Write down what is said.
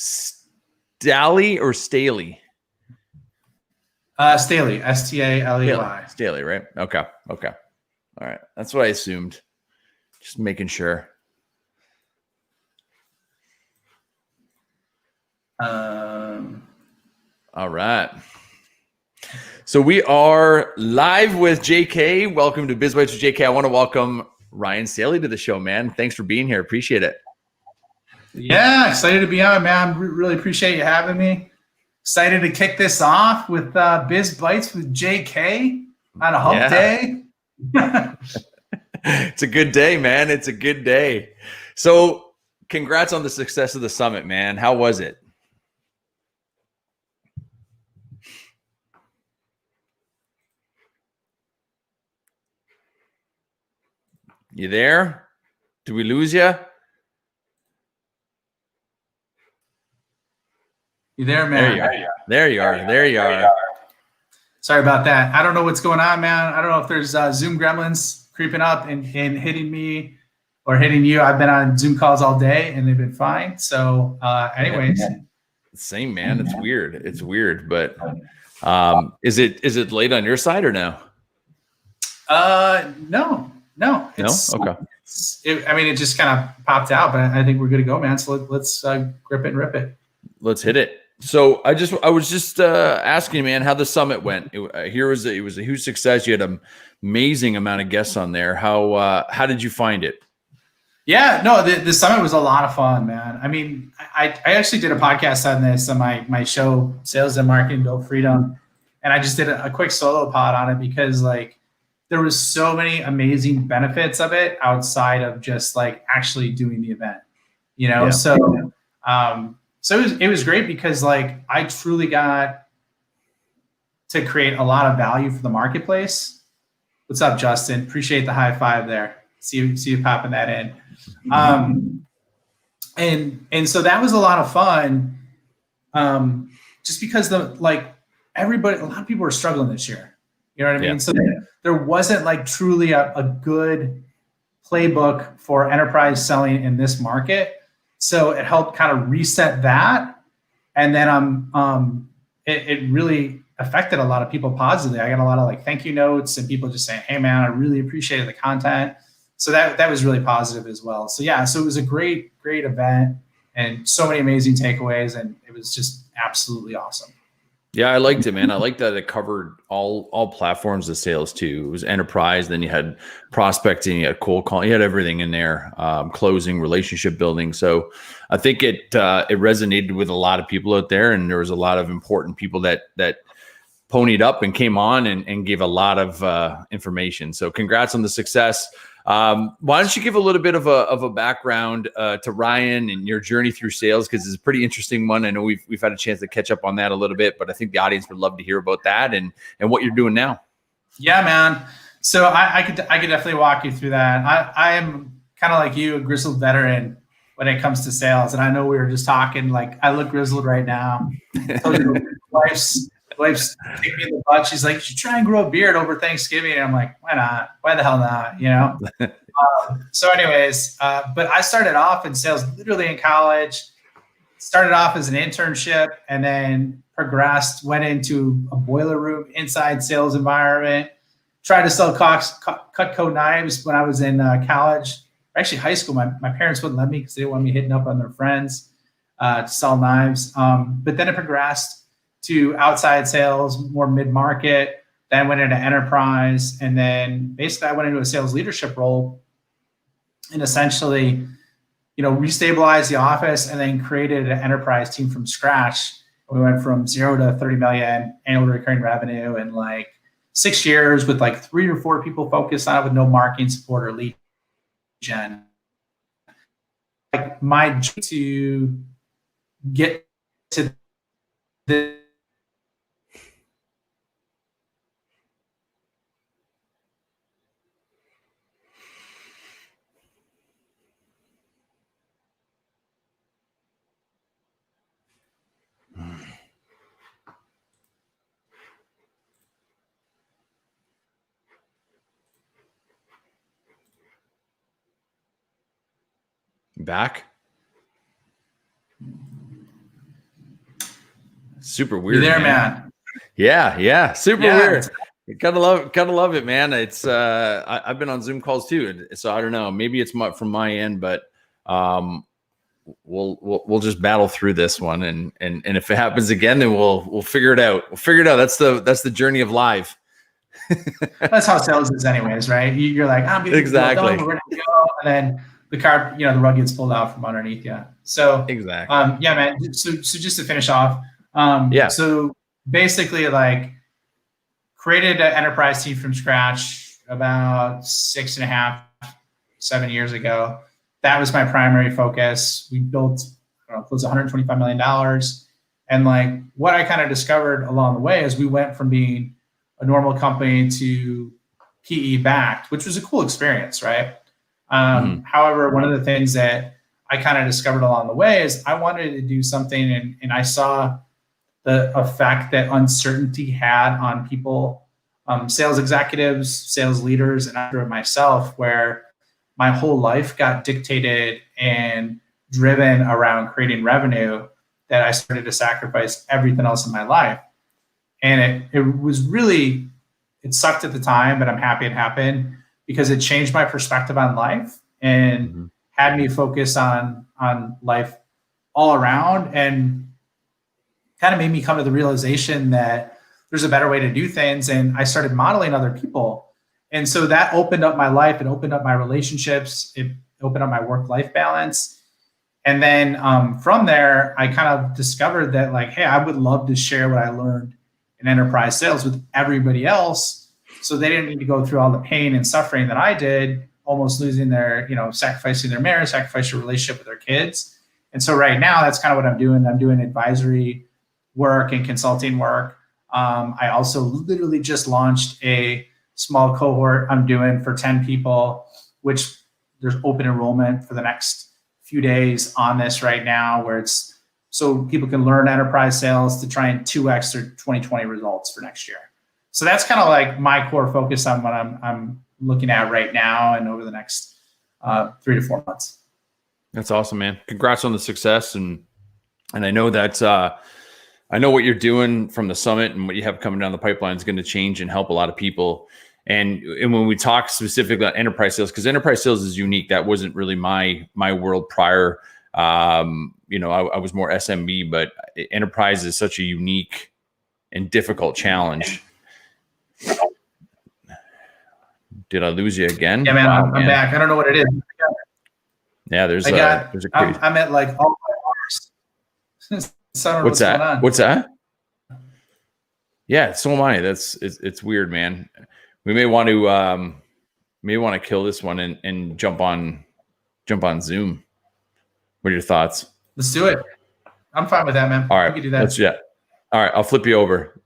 Staley or Staley? Staley, Staley. Staley, right? Okay. All right. That's what I assumed. Just making sure. All right. So we are live with JK. Welcome to Biz Bites with JK. I want to welcome Ryan Staley to the show, man. Thanks for being here. Appreciate it. Yeah, excited to be on, man. Really appreciate you having me. Excited to kick this off with Biz Bites with JK on a hump day. It's a good day, man. It's a good day. So congrats on the success of the summit, man. How was it? You there? Did we lose you? You there, man? There you are. Sorry about that. I don't know what's going on, man. I don't know if there's Zoom gremlins creeping up and hitting me or hitting you. I've been on Zoom calls all day and they've been fine. So anyways. Same, man. It's weird. But is it late on your side or no? No. Okay. It just kind of popped out, but I think we're good to go, man. So let's grip it and rip it. Let's hit it. So I was just asking, man, how the summit went. It was a huge success. You had an amazing amount of guests on there. How did you find it? Yeah, no, the summit was a lot of fun, man. I mean, I actually did a podcast on this on my show, Sales and Marketing Build Freedom, and I just did a quick solo pod on it because like there was so many amazing benefits of it outside of just like actually doing the event, you know. Yeah. So it was great because like I truly got to create a lot of value for the marketplace. What's up, Justin? Appreciate the high five there. See you popping that in. And so that was a lot of fun. Just because a lot of people were struggling this year. You know what I mean? So there wasn't like truly a good playbook for enterprise selling in this market. So it helped kind of reset that. And then it really affected a lot of people positively. I got a lot of like thank you notes and people just saying, hey man, I really appreciated the content. So that was really positive as well. So yeah, so it was a great event and so many amazing takeaways, and it was just absolutely awesome. Yeah, I liked it, man. I liked that it covered all platforms of sales too. It was enterprise, then you had prospecting, you had cold call, you had everything in there, closing, relationship building. So I think it resonated with a lot of people out there, and there was a lot of important people that ponied up and came on and gave a lot of information. So congrats on the success. Why don't you give a little bit of a background to Ryan and your journey through sales, because it's a pretty interesting one. I know we've had a chance to catch up on that a little bit, but I think the audience would love to hear about that and what you're doing now. Yeah, man. So I could definitely walk you through that. I am kind of like you, a grizzled veteran when it comes to sales, and I know we were just talking. Like I look grizzled right now. Wife's taking me in the butt. She's like, you should try and grow a beard over Thanksgiving. And I'm like, why not? Why the hell not? You know? So anyways, but I started off in sales literally in college, started off as an internship and then progressed, went into a boiler room inside sales environment, tried to sell Cutco knives when I was in college, actually high school. My parents wouldn't let me because they didn't want me hitting up on their friends to sell knives. But then it progressed to outside sales, more mid-market, then went into enterprise. And then basically I went into a sales leadership role and essentially, restabilized the office and then created an enterprise team from scratch. We went from 0 to 30 million annual recurring revenue in like 6 years with like 3 or 4 people focused on it with no marketing support or lead gen. Like my job to get to the Back? Super weird. You there, man? Yeah. Super weird. Gotta love it, man. It's I've been on Zoom calls too, so I don't know. Maybe it's from my end, but we'll just battle through this one, and if it happens again, then we'll figure it out. We'll figure it out. That's the journey of live. That's how sales is, anyways, right? You're like, I'm getting exactly. Done, we're ready to go, and then the rug gets pulled out from underneath you. So exactly. Yeah, man. So just to finish off, So basically, like, created an enterprise team from scratch about 6.5, 7 years ago. That was my primary focus. We built close to $125 million. And like what I kind of discovered along the way is we went from being a normal company to PE backed, which was a cool experience, right? However, one of the things that I kind of discovered along the way is I wanted to do something, and I saw the effect that uncertainty had on people, sales executives, sales leaders, and after myself, where my whole life got dictated and driven around creating revenue, that I started to sacrifice everything else in my life. And it was really, it sucked at the time, but I'm happy it happened because it changed my perspective on life and had me focus on life all around, and kind of made me come to the realization that there's a better way to do things. And I started modeling other people. And so that opened up my life. It opened up my relationships. It opened up my work-life balance. And then from there, I kind of discovered that, like, hey, I would love to share what I learned in enterprise sales with everybody else, so they didn't need to go through all the pain and suffering that I did, almost losing their, sacrificing their marriage, sacrificing their relationship with their kids. And so right now, that's kind of what I'm doing. I'm doing advisory work and consulting work. I also literally just launched a small cohort I'm doing for 10 people, which there's open enrollment for the next few days on this right now, where it's so people can learn enterprise sales to try and 2x their 2020 results for next year. So that's kind of like my core focus on what I'm looking at right now and over the next 3 to 4 months. That's awesome, man. Congrats on the success. And I know that I know what you're doing from the summit and what you have coming down the pipeline is going to change and help a lot of people. And when we talk specifically about enterprise sales, because enterprise sales is unique, that wasn't really my world prior. I was more SMB, but enterprise is such a unique and difficult challenge. Did I lose you again? Yeah, man, wow, I'm back. I don't know what it is. Yeah, there's a crazy. I'm at like all my bars. So what's that? What's that? Yeah, so am I. It's weird, man. We may want to kill this one and jump on Zoom. What are your thoughts? Let's do it. I'm fine with that, man. All right, we can do that. All right, I'll flip you over.